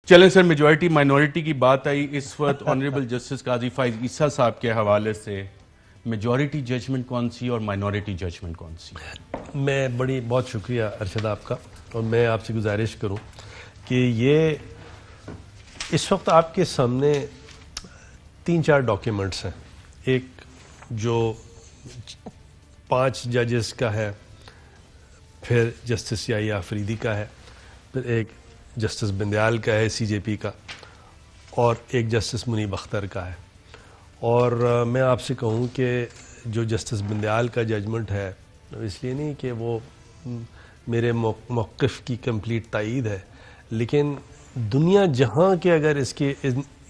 چلیں سر، majority minority کی بات آئی اس وقت آنریبل جسٹس قاضی فائز عیسیٰ صاحب کے حوالے سے میجورٹی ججمنٹ کون سی اور مائنورٹی ججمنٹ کون سی؟ میں بہت شکریہ ارشد آپ کا، اور میں آپ سے گزارش کروں کہ یہ اس وقت آپ کے سامنے 3-4 ڈاکیومنٹس ہیں. ایک جو 5 ججز کا ہے، پھر جسٹس یحییٰ آفریدی کا ہے، پھر ایک جسٹس بندیال کا ہے سی جے پی کا، اور ایک جسٹس منیب اختر کا ہے. اور میں آپ سے کہوں کہ جو جسٹس بندیال کا ججمنٹ ہے، اس لیے نہیں کہ وہ میرے موقف کی کمپلیٹ تائید ہے، لیکن دنیا جہاں کے اگر اس کے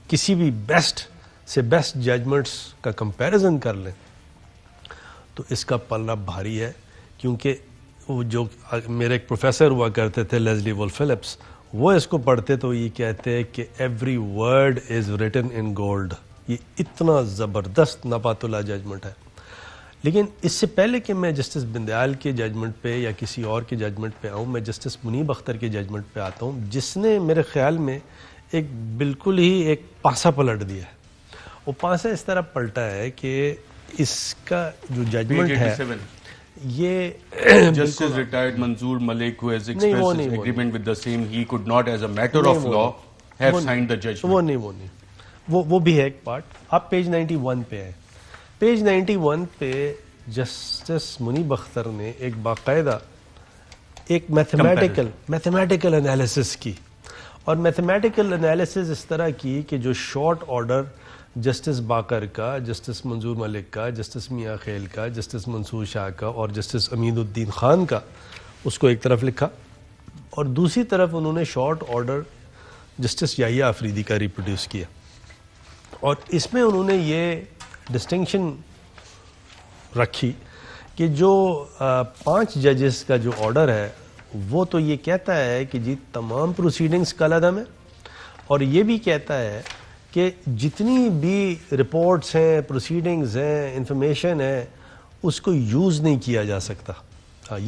کسی بھی بیسٹ سے بیسٹ ججمنٹس کا کمپیریزن کر لیں تو اس کا پلہ بھاری ہے. کیونکہ وہ جو میرے ایک پروفیسر ہوا کرتے تھے لیزلی وولف فلپس، وہ اس کو پڑھتے تو یہ کہتے ہیں کہ every word is written in gold. یہ اتنا زبردست ناپاتلا ججمنٹ ہے. لیکن اس سے پہلے کہ میں جسٹس بندیال کے ججمنٹ پہ یا کسی اور کے ججمنٹ پہ آؤں، میں جسٹس منیب اختر کے ججمنٹ پہ آتا ہوں، جس نے میرے خیال میں ایک بالکل ہی ایک پاسا پلٹ دیا ہے. وہ پاسا اس طرح پلٹا ہے کہ اس کا جو ججمنٹ ہے یہ Justice retired Manzoor Malik, who has expressed his agreement with the same, he could not as a matter of law have signed the judgment. وہ نہیں وہ بھی ہے ایک پارٹ. آپ پیج 91 پہ ہیں. پیج 91 پہ جسٹس منیب اختر نے ایک باقاعدہ ایک میتھمیٹیکل انالیسس کی، اور میتھمیٹیکل انالیسس اس طرح کی کہ جو شارٹ آرڈر جسٹس باقر کا، جسٹس منظور ملک کا، جسٹس میاں خیل کا، جسٹس منصور شاہ کا اور جسٹس امین الدین خان کا، اس کو ایک طرف لکھا، اور دوسری طرف انہوں نے شارٹ آرڈر جسٹس یحییٰ آفریدی کا ریپروڈیوس کیا. اور اس میں انہوں نے یہ ڈسٹنکشن رکھی کہ جو 5 ججز کا جو آرڈر ہے وہ تو یہ کہتا ہے کہ جی تمام پروسیڈنگز کالعدم ہے، اور یہ بھی کہتا ہے کہ جتنی بھی رپورٹس ہیں، پروسیڈنگز ہیں، انفارمیشن ہے، اس کو یوز نہیں کیا جا سکتا.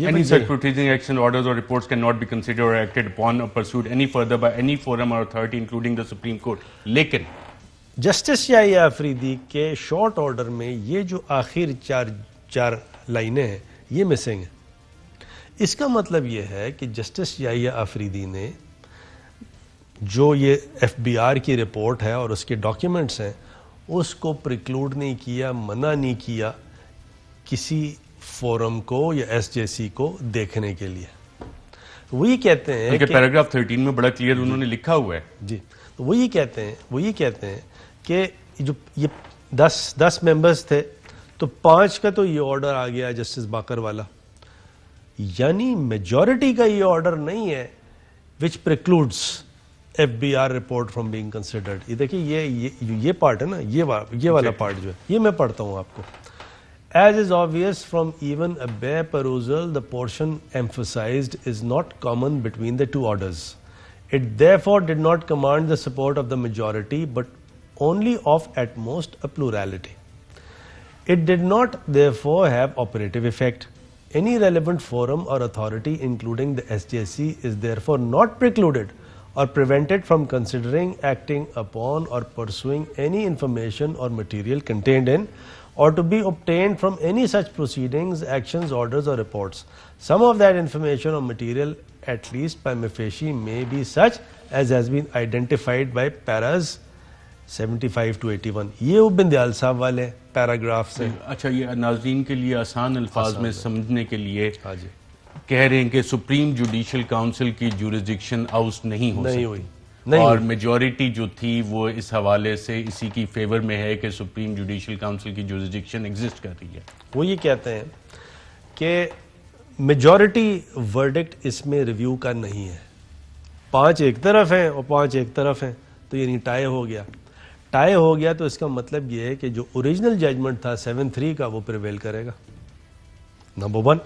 Any such proceeding, action, orders or reports cannot be considered or acted upon or pursued any further by any forum or authority including the Supreme Court. لیکن جسٹس یحییٰ آفریدی کے شارٹ آرڈر میں یہ جو آخر 4 لائنیں ہیں یہ مسنگ ہیں. اس کا مطلب یہ ہے کہ جسٹس یحییٰ آفریدی نے جو یہ ایف بی آر کی رپورٹ ہے اور اس کے ڈاکیومنٹس ہیں اس کو پریکلوڈ نہیں کیا، منع نہیں کیا کسی فورم کو یا ایس جے سی کو دیکھنے کے لیے. وہی کہتے ہیں کہ پیراگراف 13 میں بڑا کلیئر انہوں نے لکھا ہوا ہے. جی، تو وہی کہتے ہیں کہ جو یہ 10 ممبرز تھے تو 5 کا تو یہ آرڈر آ گیا جسٹس باقر والا، یعنی میجورٹی کا یہ آرڈر نہیں ہے which precludes F B R report from being considered. یہ دیکھیے یہ پارٹ ہے نا، یہ والا پارٹ جو ہے یہ میں پڑھتا ہوں آپ کو. As is obvious from even a bare perusal, the portion emphasized is not common between the two orders. It therefore did not command the support of the majority, but only of at most a plurality. It did not therefore have operative effect. Any relevant forum or authority, including the SJC, is therefore not precluded or prevented from considering, acting upon or pursuing any information or material contained in or to be obtained from any such proceedings, actions, orders or reports. Some of that information or material, at least prima facie, may be such as has been identified by paras 75 to 81. یہ وہ بندیال صاحب والے paragraph سے. اچھا، یہ ناظرین کے لیے آسان الفاظ میں سمجھنے کے لیے کہہ رہے ہیں کہ سپریم جوڈیشل کاؤنسل کی جورسڈکشن آؤٹ نہیں ہوئی، اور میجورٹی جو تھی وہ اس حوالے سے اسی کی فیور میں ہے کہ سپریم جوڈیشل کاؤنسل کی جورسڈکشن ایگزسٹ کر رہی ہے. وہ یہ کہتے ہیں کہ میجورٹی ورڈکٹ اس میں ریویو کا نہیں ہے. 5 ایک طرف ہیں اور 5 ایک طرف ہیں، تو یعنی ٹائی ہو گیا تو اس کا مطلب یہ ہے کہ جو اوریجنل ججمنٹ تھا 7-3 کا وہ پریویل کرے گا. نمبر 1.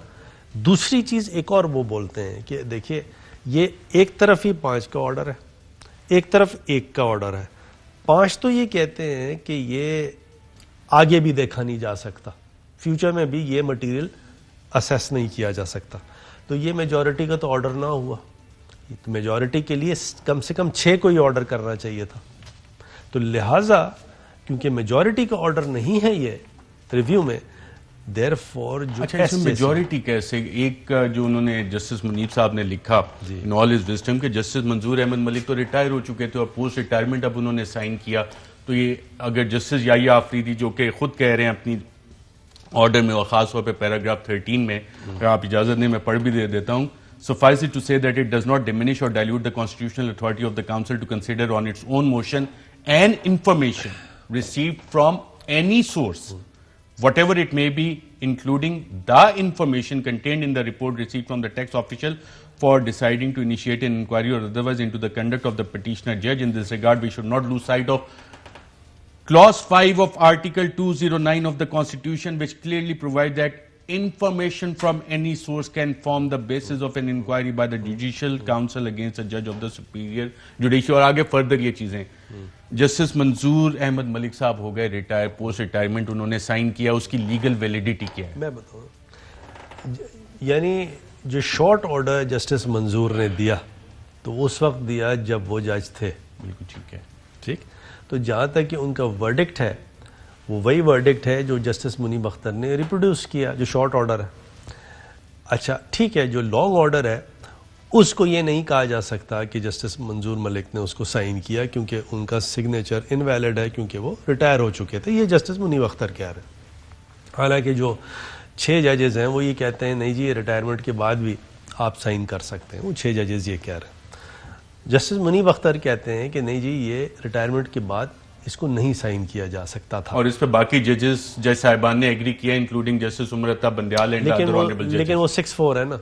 دوسری چیز ایک اور وہ بولتے ہیں کہ دیکھیے یہ ایک طرف ہی 5 کا آرڈر ہے، ایک طرف 1 کا آرڈر ہے. 5 تو یہ کہتے ہیں کہ یہ آگے بھی دیکھا نہیں جا سکتا، فیوچر میں بھی یہ مٹیریل اسیس نہیں کیا جا سکتا، تو یہ میجورٹی کا تو آرڈر نہ ہوا. میجورٹی کے لیے کم سے کم 6 کو ہی آرڈر کرنا چاہیے تھا. تو لہٰذا کیونکہ میجورٹی کا آرڈر نہیں ہے یہ ریویو میں, دیر فور جو میجورٹی کیسے, ایک جو انہوں نے جسٹس منیب صاحب نے لکھا ان آل ہز وزڈم کہ جسٹس منظور احمد ملک تو ریٹائر ہو چکے تھے اور پوسٹ ریٹائرمنٹ اب انہوں نے سائن کیا, تو یہ اگر جسٹس یحییٰ آفریدی جو کہ خود کہہ رہے ہیں اپنی آرڈر میں اور خاص طور پہ پیراگراف 13 میں, اگر آپ اجازت دیں میں پڑھ بھی دے دیتا ہوں. Suffice it to say that it does not diminish or dilute the constitutional authority of the council to consider on its own motion and information received from any source, whatever it may be, including the information contained in the report received from the tax official, for deciding to initiate an inquiry or otherwise into the conduct of the petitioner judge. In this regard, we should not lose sight of Clause 5 of Article 209 of the Constitution, which clearly provides that information from any source can form the basis of an inquiry by the Judicial Council against a judge of the Superior Judiciary. اور آگے further یہ چیزیں, justice منظور احمد ملک صاحب ہو گئے retire, post retirement انہوں نے sign کیا, اس کی لیگل ویلیڈیٹی کیا ہے؟ میں بتاؤں, یعنی جو شارٹ آرڈر جسٹس منظور نے دیا تو اس وقت دیا جب وہ جج تھے. بالکل ٹھیک ہے, ٹھیک. تو جہاں تک کہ ان کا ورڈکٹ ہے وہ وہی ورڈکٹ ہے جو جسٹس منیب اختر نے ریپروڈیوس کیا, جو شارٹ آرڈر ہے. اچھا ٹھیک ہے, جو لانگ آرڈر ہے اس کو یہ نہیں کہا جا سکتا کہ جسٹس منظور ملک نے اس کو سائن کیا کیونکہ ان کا سگنیچر انویلڈ ہے, کیونکہ وہ ریٹائر ہو چکے تھے. یہ جسٹس منیب اختر کہہ رہے ہیں. حالانکہ جو 6 ججز ہیں وہ یہ کہتے ہیں نہیں جی یہ ریٹائرمنٹ کے بعد بھی آپ سائن کر سکتے ہیں. وہ 6 ججز یہ کہہ رہے ہیں. جسٹس منیب اختر کہتے ہیں کہ نہیں جی یہ ریٹائرمنٹ کے بعد اس کو نہیں سائن کیا جا سکتا تھا. اور اس پہ باقی ججز جج صاحبان نے ایگری کیا, including justice Umar Ata Bandial and other honourable ججز. لیکن وہ 6-4 ہے نا,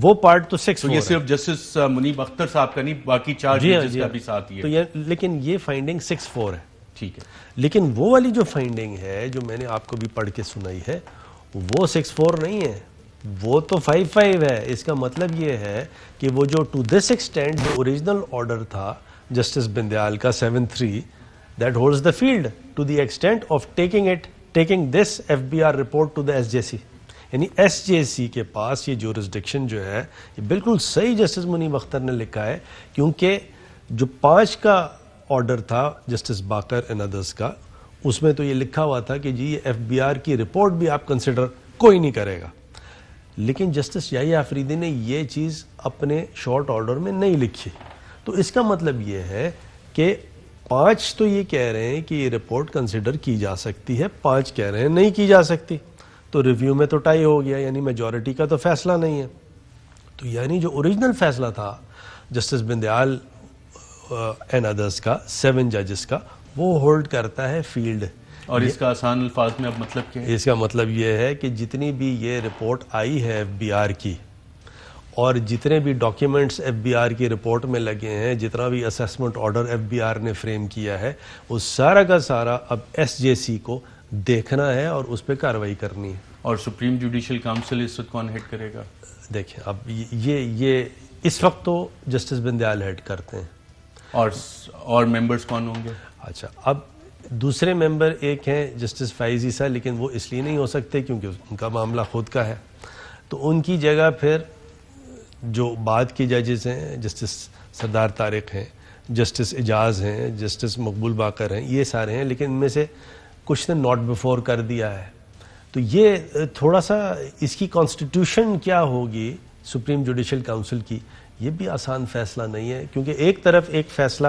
وہ پارٹ تو 6-4 یہ صرف جسٹس منیب اختر صاحب کا نہیں, باقی 4 ججز کا بھی ساتھ ہی ہے. لیکن یہ فائنڈنگ 6-4 ہے. ٹھیک ہے, لیکن وہ والی جو فائنڈنگ ہے جو میں نے آپ کو بھی پڑھ کے سنائی ہے وہ 6-4 نہیں ہے, وہ تو 5-5 ہے. اس کا مطلب یہ ہے کہ وہ جو ٹو دس ایکسٹینٹ جو اوریجنل آرڈر تھا جسٹس بندیال کا 7-3, that holds the field to the extent of taking this FBR report to the SJC. یعنی SJC کے پاس یہ جورسڈکشن جو ہے, یہ بالکل صحیح جسٹس منیب اختر نے لکھا ہے, کیونکہ جو 5 کا آرڈر تھا جسٹس باقر اینڈ ادرس کا, اس میں تو یہ لکھا ہوا تھا کہ جی یہ FBR کی رپورٹ بھی آپ کنسیڈر کوئی نہیں کرے گا. لیکن جسٹس یحییٰ آفریدی نے یہ چیز اپنے شارٹ آرڈر میں نہیں لکھی. تو اس کا مطلب یہ ہے کہ 5 تو یہ کہہ رہے ہیں کہ یہ رپورٹ کنسیڈر کی جا سکتی ہے, 5 کہہ رہے ہیں نہیں کی جا سکتی. تو ریویو میں تو ٹائی ہو گیا, یعنی میجورٹی کا تو فیصلہ نہیں ہے. تو یعنی جو اوریجنل فیصلہ تھا جسٹس بندیال اینڈ ادرس کا 7 ججز کا, وہ ہولڈ کرتا ہے فیلڈ. اور اس کا آسان الفاظ میں اب مطلب کیا ہے؟ اس کا مطلب یہ ہے کہ جتنی بھی یہ رپورٹ آئی ہے FBR کی, اور جتنے بھی ڈاکیومنٹس FBR کی رپورٹ میں لگے ہیں, جتنا بھی اسیسمنٹ آرڈر FBR نے فریم کیا ہے, وہ سارا کا سارا اب SJC کو دیکھنا ہے اور اس پہ کارروائی کرنی ہے. اور سپریم جوڈیشل کاؤنسل اس وقت کون ہیڈ کرے گا؟ دیکھیں اب یہ اس وقت تو جسٹس بندیال ہیڈ کرتے ہیں. اور ممبرز کون ہوں گے؟ اچھا, اب دوسرے ممبر ایک ہیں جسٹس فائز عیسیٰ, لیکن وہ اس لیے نہیں ہو سکتے کیونکہ ان کا معاملہ خود کا ہے. تو ان کی جگہ پھر جو بعد کے ججز ہیں, جسٹس سردار طارق ہیں, جسٹس اعجاز ہیں, جسٹس مقبول باقر ہیں, یہ سارے ہیں. لیکن ان میں سے کچھ نے ناٹ بفور کر دیا ہے. تو یہ تھوڑا سا اس کی کانسٹیٹیوشن کیا ہوگی سپریم جوڈیشل کاؤنسل کی, یہ بھی آسان فیصلہ نہیں ہے. کیونکہ ایک طرف ایک فیصلہ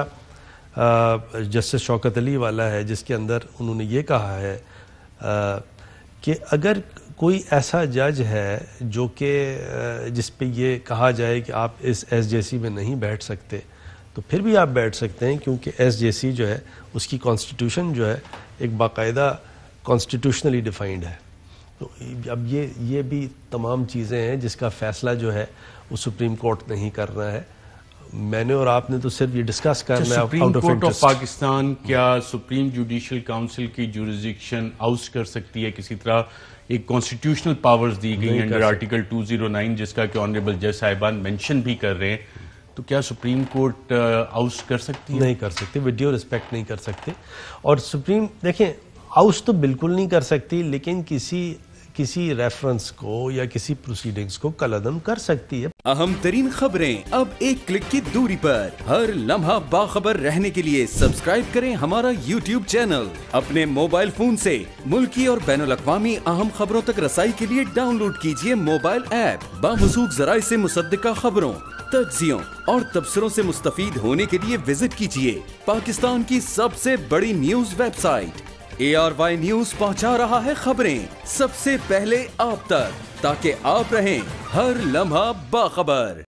جسٹس شوکت علی والا ہے جس کے اندر انہوں نے یہ کہا ہے کہ اگر کوئی ایسا جج ہے جو کہ جس پہ یہ کہا جائے کہ آپ اس SJC میں نہیں بیٹھ سکتے, تو پھر بھی آپ بیٹھ سکتے ہیں, کیونکہ SJC جو ہے اس کی کانسٹیٹیوشن جو ہے ایک باقاعدہ کانسٹیٹیوشنلی ڈیفائنڈ ہے. تو اب یہ بھی تمام چیزیں ہیں جس کا فیصلہ جو ہے وہ سپریم کورٹ نہیں کرنا ہے. میں نے اور آپ نے تو صرف یہ ڈسکس کرنا ہے. سپریم کورٹ آف پاکستان کیا سپریم جوڈیشل کاؤنسل کی جورسڈکشن آؤٹ کر سکتی ہے کسی طرح؟ ایک کانسٹیٹیوشنل پاورز دی گئی ہیں انڈر آرٹیکل 209 جس کا کہ آنریبل جج صاحبان مینشن بھی کر رہے ہیں. تو کیا سپریم کورٹ آؤٹ کر سکتی ہے؟ نہیں کر سکتی, ود ڈیو ریسپیکٹ نہیں کر سکتی. اور سپریم دیکھیں آؤٹ تو بالکل نہیں کر سکتی, لیکن کسی ریفرنس کو یا کسی پروسیڈنگز کو کالعدم کر سکتی ہے. اہم ترین خبریں اب ایک کلک کی دوری پر. ہر لمحہ باخبر رہنے کے لیے سبسکرائب کریں ہمارا یوٹیوب چینل. اپنے موبائل فون سے ملکی اور بین الاقوامی اہم خبروں تک رسائی کے لیے ڈاؤن لوڈ کیجیے موبائل ایپ. باموثوق ذرائع سے مصدقہ خبروں، تجزیوں اور تبصروں سے مستفید ہونے کے لیے وزٹ کیجیے پاکستان کی سب سے بڑی news website. ARY news پہنچا رہا ہے خبریں سب سے پہلے آپ تک، تاکہ آپ رہیں ہر لمحہ باخبر.